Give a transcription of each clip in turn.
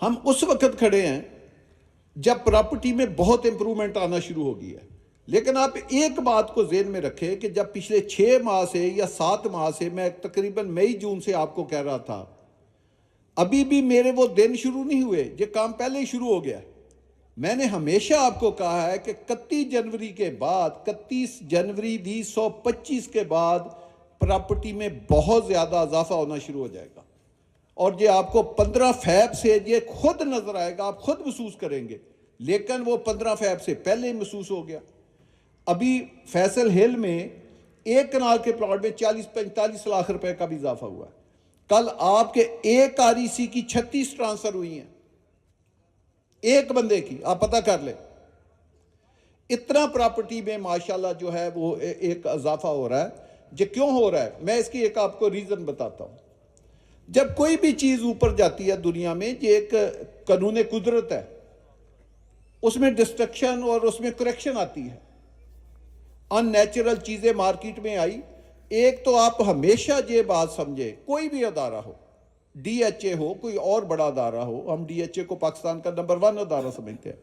हम उस वक्त खड़े हैं जब प्रॉपर्टी में बहुत इंप्रूवमेंट आना शुरू हो गई है। लेकिन आप एक बात को जेहन में रखें कि जब पिछले 6 माह से या 7 माह से, मैं तकरीबन मई जून से आपको कह रहा था, अभी भी मेरे वो दिन शुरू नहीं हुए, ये काम पहले ही शुरू हो गया। मैंने हमेशा आपको कहा है कि 31 जनवरी के बाद, 31 जनवरी 2025 के बाद प्रॉपर्टी में बहुत ज़्यादा इजाफा होना शुरू हो जाएगा। और ये आपको 15 फैब से ये खुद नजर आएगा, आप खुद महसूस करेंगे। लेकिन वो 15 फैब से पहले ही महसूस हो गया। अभी फैसल हिल में एक कनाल के प्लॉट में 40-45 लाख रुपए का भी इजाफा हुआ है। कल आपके एक आरईसी की 36 ट्रांसफर हुई हैं, एक बंदे की, आप पता कर ले। इतना प्रॉपर्टी में माशाल्लाह जो है वो एक इजाफा हो रहा है। जो क्यों हो रहा है, मैं इसकी एक आपको रीजन बताता हूं। जब कोई भी चीज ऊपर जाती है दुनिया में, ये एक कानून कुदरत है, उसमें डिस्ट्रक्शन और उसमें करेक्शन आती है। अननेचुरल चीजें मार्केट में आई। एक तो आप हमेशा ये बात समझे, कोई भी अदारा हो, डीएचए हो, कोई और बड़ा अदारा हो, हम डीएचए को पाकिस्तान का नंबर 1 अदारा समझते हैं।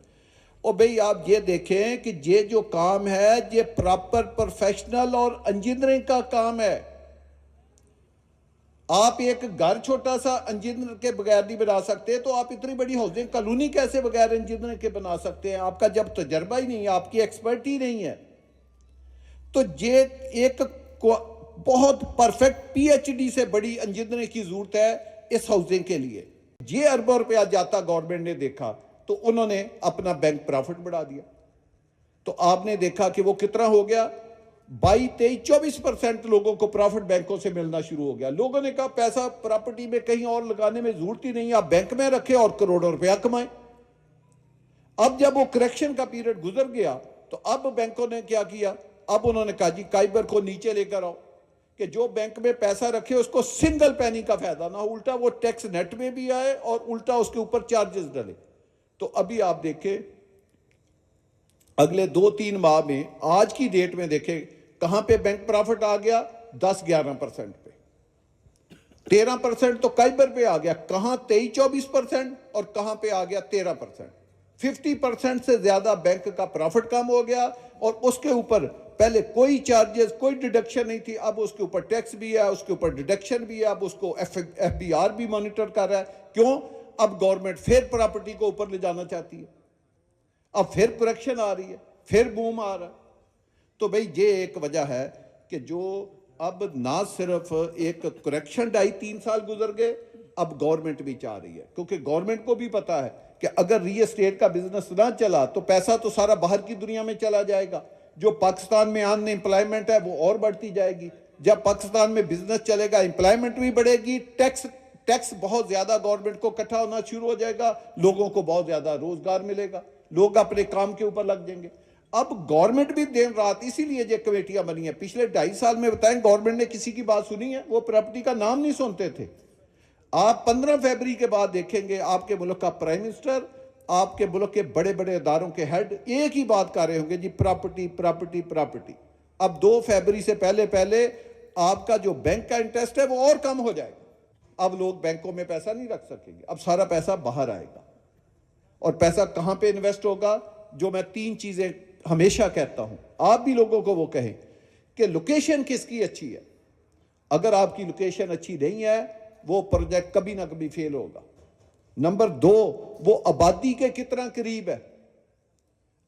और भाई आप ये देखें कि ये जो काम है ये प्रॉपर प्रोफेशनल और इंजीनियरिंग का काम है। आप एक घर छोटा सा इंजीनियर के बगैर नहीं बना सकते, तो आप इतनी बड़ी हाउसिंग कॉलोनी कैसे बगैर इंजीनियर के बना सकते हैं? आपका जब तजर्बा ही नहीं है, आपकी एक्सपर्ट ही नहीं है, तो ये एक बहुत परफेक्ट पीएचडी से बड़ी इंजीनियरिंग की जरूरत है इस हाउसिंग के लिए। ये अरबों रुपया जाता गवर्नमेंट ने देखा तो उन्होंने अपना बैंक प्रॉफिट बढ़ा दिया। तो आपने देखा कि वो कितना हो गया, 22-23-24% लोगों को प्रॉफिट बैंकों से मिलना शुरू हो गया। लोगों ने कहा पैसा प्रॉपर्टी में कहीं और लगाने में जरूरत ही नहीं, आप बैंक में रखें और करोड़ों रुपया कमाएं। अब जब वो करेक्शन का पीरियड गुजर गया तो अब बैंकों ने क्या किया, अब उन्होंने कहा जी काइबर को नीचे लेकर आओ कि जो बैंक में पैसा रखे उसको सिंगल पैनी का फायदा ना हो, उल्टा वो टैक्स नेट में भी आए और उल्टा उसके ऊपर चार्जेस डले। तो अभी आप देखें अगले 2-3 माह में, आज की डेट में देखें कहां पे बैंक प्रॉफिट आ गया, 10-11% पे, 13% तो काइबर पे आ गया, कहां 23-24% और कहां पे आ गया 13%। 50% से ज्यादा बैंक का प्रॉफिट कम हो गया। और उसके ऊपर पहले कोई चार्जेस, कोई डिडक्शन नहीं थी, अब उसके ऊपर टैक्स भी है, उसके ऊपर डिडक्शन भी है, अब उसको एफबीआर भी मॉनिटर कर रहा है। क्यों? अब गवर्नमेंट फिर प्रॉपर्टी को ऊपर ले जाना चाहती है, अब फिर करेक्शन आ रही है, फिर बूम आ रहा है। तो भाई ये एक वजह है कि जो अब ना सिर्फ एक करेक्शन आई, 3 साल गुजर गए, अब गवर्नमेंट भी चाह रही है, क्योंकि गवर्नमेंट को भी पता है कि अगर रियल एस्टेट का बिजनेस ना चला तो पैसा तो सारा बाहर की दुनिया में चला जाएगा। जो पाकिस्तान में अनएम्प्लॉयमेंट है वो और बढ़ती जाएगी। जब पाकिस्तान में बिजनेस चलेगा, एम्प्लॉयमेंट भी बढ़ेगी, टैक्स बहुत ज्यादा गवर्नमेंट को इकट्ठा होना शुरू हो जाएगा, लोगों को बहुत ज्यादा रोजगार मिलेगा, लोग अपने काम के ऊपर लग जाएंगे। अब गवर्नमेंट भी दिन रात, इसीलिए ये कमेटियां बनी है। पिछले 2.5 साल में बताएं गवर्नमेंट ने किसी की बात सुनी है? वो प्रॉपर्टी का नाम नहीं सुनते थे। आप 15 फरवरी के बाद देखेंगे आपके मुल्क का प्राइम मिनिस्टर, आपके मुल्क के बड़े बड़े इदारों के हेड एक ही बात कर रहे होंगे, जी प्रॉपर्टी प्रॉपर्टी प्रॉपर्टी। अब 2 फरवरी से पहले पहले आपका जो बैंक का इंटरेस्ट है वो और कम हो जाएगा। अब लोग बैंकों में पैसा नहीं रख सकेंगे, अब सारा पैसा बाहर आएगा। और पैसा कहां पे इन्वेस्ट होगा? जो मैं 3 चीजें हमेशा कहता हूं, आप भी लोगों को वो कहें कि लोकेशन किसकी अच्छी है। अगर आपकी लोकेशन अच्छी नहीं है, वो प्रोजेक्ट कभी ना कभी फेल होगा। नंबर 2, वो आबादी के कितना करीब है।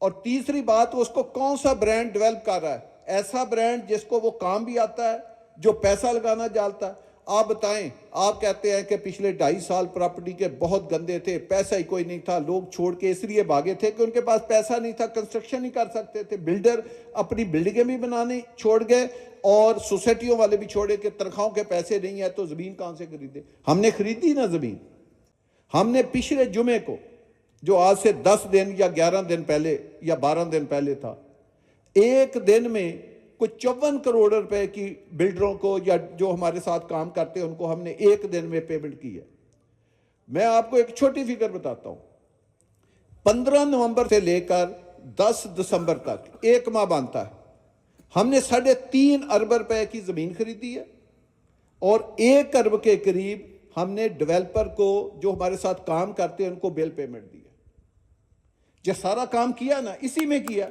और तीसरी बात, उसको कौन सा ब्रांड डेवलप कर रहा है, ऐसा ब्रांड जिसको वो काम भी आता है, जो पैसा लगाना जानता है। आप बताएं, आप कहते हैं कि पिछले 2.5 साल प्रॉपर्टी के बहुत गंदे थे, पैसा ही कोई नहीं था, लोग छोड़ के इसलिए भागे थे कि उनके पास पैसा नहीं था, कंस्ट्रक्शन नहीं कर सकते थे, बिल्डर अपनी बिल्डिंगें भी बनाने छोड़ गए और सोसाइटियों वाले भी छोड़े कि तनख्वाहों के पैसे नहीं है तो जमीन कहां से खरीदे। हमने खरीदी ना जमीन। हमने पिछले जुमे को, जो आज से 10 दिन या 11 दिन पहले या 12 दिन पहले था, एक दिन में कुछ 54 करोड़ रुपए की बिल्डरों को या जो हमारे साथ काम करते हैं उनको हमने एक दिन में पेमेंट की है। मैं आपको एक छोटी फिगर बताता हूं, 15 नवंबर से लेकर 10 दिसंबर तक एक माह बनता है, हमने 3.5 अरब रुपए की जमीन खरीदी है और 1 अरब के करीब हमने डेवलपर को जो हमारे साथ काम करते हैं उनको बिल पेमेंट दी है। जो सारा काम किया ना इसी में किया।